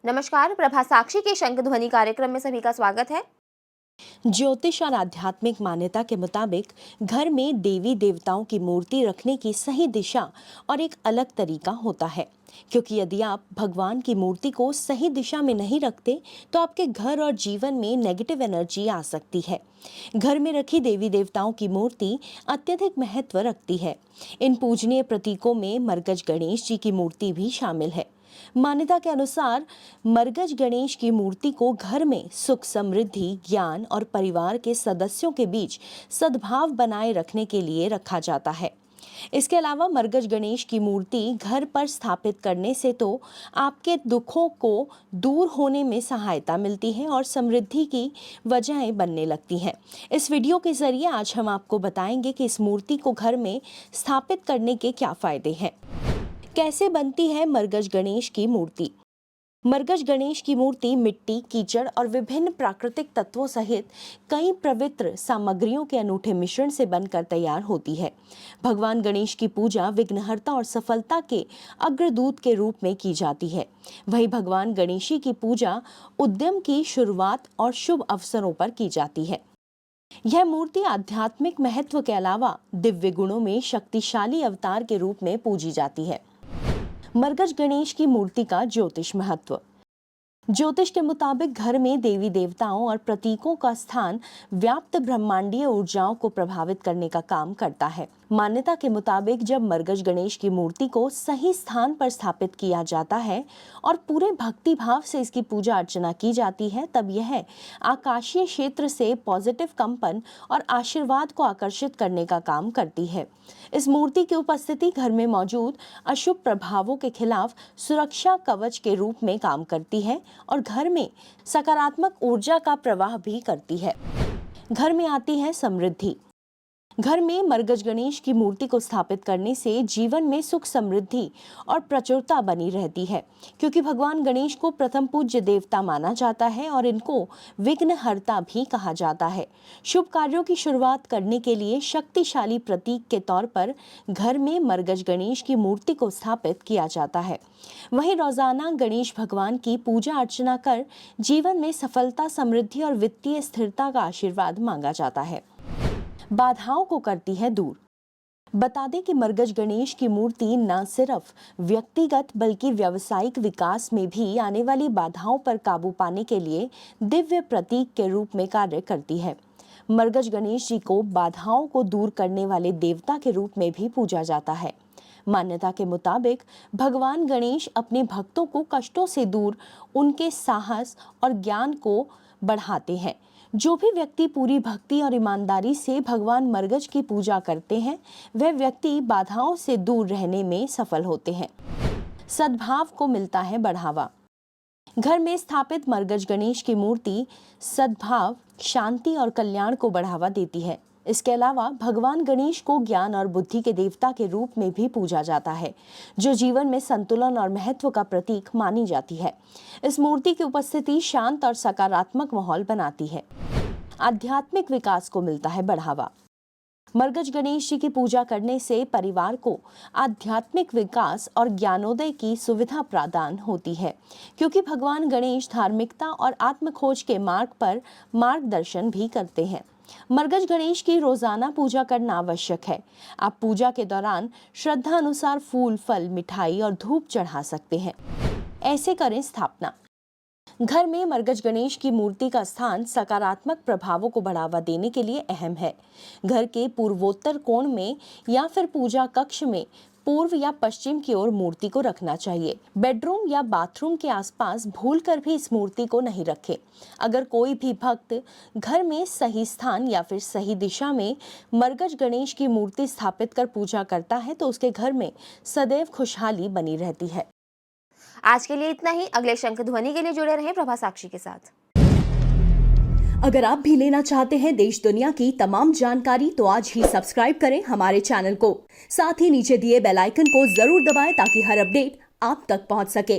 नमस्कार, प्रभा साक्षी के शंख ध्वनि कार्यक्रम में सभी का स्वागत है। ज्योतिष और आध्यात्मिक मान्यता के मुताबिक घर में देवी देवताओं की मूर्ति रखने की सही दिशा और एक अलग तरीका होता है, क्योंकि यदि आप भगवान की मूर्ति को सही दिशा में नहीं रखते तो आपके घर और जीवन में नेगेटिव एनर्जी आ सकती है। घर में रखी देवी देवताओं की मूर्ति अत्यधिक महत्व रखती है। इन पूजनीय प्रतीकों में मरगज गणेश जी की मूर्ति भी शामिल है। मान्यता के अनुसार मरगज गणेश की मूर्ति को घर में सुख, समृद्धि, ज्ञान और परिवार के सदस्यों के बीच सद्भाव बनाए रखने के लिए रखा जाता है। इसके अलावा मरगज गणेश की मूर्ति घर पर स्थापित करने से तो आपके दुखों को दूर होने में सहायता मिलती है और समृद्धि की वजहें बनने लगती हैं। इस वीडियो के जरिए आज हम आपको बताएंगे कि इस मूर्ति को घर में स्थापित करने के क्या फायदे हैं। कैसे बनती है मरगज गणेश की मूर्ति? मरगज गणेश की मूर्ति मिट्टी, कीचड़ और विभिन्न प्राकृतिक तत्वों सहित कई पवित्र सामग्रियों के अनूठे मिश्रण से बनकर तैयार होती है। भगवान गणेश की पूजा विघ्नहर्ता और सफलता के अग्रदूत के रूप में की जाती है। वहीं भगवान गणेशी की पूजा उद्यम की शुरुआत और शुभ अवसरों पर की जाती है। यह मूर्ति आध्यात्मिक महत्व के अलावा दिव्य गुणों में शक्तिशाली अवतार के रूप में पूजी जाती है। मरगज गणेश की मूर्ति का ज्योतिष महत्व। ज्योतिष के मुताबिक घर में देवी देवताओं और प्रतीकों का स्थान व्याप्त ब्रह्मांडीय ऊर्जाओं को प्रभावित करने का काम करता है। मान्यता के मुताबिक जब मरगज गणेश की मूर्ति को सही स्थान पर स्थापित किया जाता है और पूरे भक्ति भाव से इसकी पूजा अर्चना की जाती है, तब यह आकाशीय क्षेत्र से पॉजिटिव कंपन और आशीर्वाद को आकर्षित करने का काम करती है। इस मूर्ति की उपस्थिति घर में मौजूद अशुभ प्रभावों के खिलाफ सुरक्षा कवच के रूप में काम करती है और घर में सकारात्मक ऊर्जा का प्रवाह भी करती है। घर में आती है समृद्धि। घर में मरगज गणेश की मूर्ति को स्थापित करने से जीवन में सुख, समृद्धि और प्रचुरता बनी रहती है, क्योंकि भगवान गणेश को प्रथम पूज्य देवता माना जाता है और इनको विघ्नहर्ता भी कहा जाता है। शुभ कार्यों की शुरुआत करने के लिए शक्तिशाली प्रतीक के तौर पर घर में मरगज गणेश की मूर्ति को स्थापित किया जाता है। वहीं रोजाना गणेश भगवान की पूजा अर्चना कर जीवन में सफलता, समृद्धि और वित्तीय स्थिरता का आशीर्वाद मांगा जाता है। बाधाओं को करती है दूर। बता दें कि मरगज गणेश की मूर्ति न सिर्फ व्यक्तिगत बल्कि व्यावसायिक विकास में भी आने वाली बाधाओं पर काबू पाने के लिए दिव्य प्रतीक के रूप में कार्य करती है। मरगज गणेश जी को बाधाओं को दूर करने वाले देवता के रूप में भी पूजा जाता है। मान्यता के मुताबिक भगवान गणेश अपने भक्तों को कष्टों से दूर उनके साहस और ज्ञान को बढ़ाते हैं। जो भी व्यक्ति पूरी भक्ति और ईमानदारी से भगवान मरगज की पूजा करते हैं, वह व्यक्ति बाधाओं से दूर रहने में सफल होते हैं। सद्भाव को मिलता है बढ़ावा। घर में स्थापित मरगज गणेश की मूर्ति सद्भाव, शांति और कल्याण को बढ़ावा देती है। इसके अलावा भगवान गणेश को ज्ञान और बुद्धि के देवता के रूप में भी पूजा जाता है, जो जीवन में संतुलन और महत्व का प्रतीक मानी जाती है। इस मूर्ति की उपस्थिति शांत और सकारात्मक माहौल बनाती है। आध्यात्मिक विकास को मिलता है बढ़ावा। मरगज गणेश जी की पूजा करने से परिवार को आध्यात्मिक विकास और ज्ञानोदय की सुविधा प्रदान होती है, क्योंकि भगवान गणेश धार्मिकता और आत्मखोज के मार्ग पर मार्गदर्शन भी करते हैं। मरगज गणेश की रोजाना पूजा करना आवश्यक है। आप पूजा के दौरान श्रद्धा अनुसार फूल, फल, मिठाई और धूप चढ़ा सकते हैं। ऐसे करें स्थापना। घर में मरगज गणेश की मूर्ति का स्थान सकारात्मक प्रभावों को बढ़ावा देने के लिए अहम है। घर के पूर्वोत्तर कोण में या फिर पूजा कक्ष में पूर्व या पश्चिम की ओर मूर्ति को रखना चाहिए। बेडरूम या बाथरूम के आसपास भूलकर भी इस मूर्ति को नहीं रखें। अगर कोई भी भक्त घर में सही स्थान या फिर सही दिशा में मरगज गणेश की मूर्ति स्थापित कर पूजा करता है तो उसके घर में सदैव खुशहाली बनी रहती है। आज के लिए इतना ही। अगले शंख ध्वनि के लिए जुड़े रहें प्रभा साक्षी के साथ। अगर आप भी लेना चाहते हैं देश दुनिया की तमाम जानकारी तो आज ही सब्सक्राइब करें हमारे चैनल को। साथ ही नीचे दिए बेल आइकन को जरूर दबाएं ताकि हर अपडेट आप तक पहुंच सके।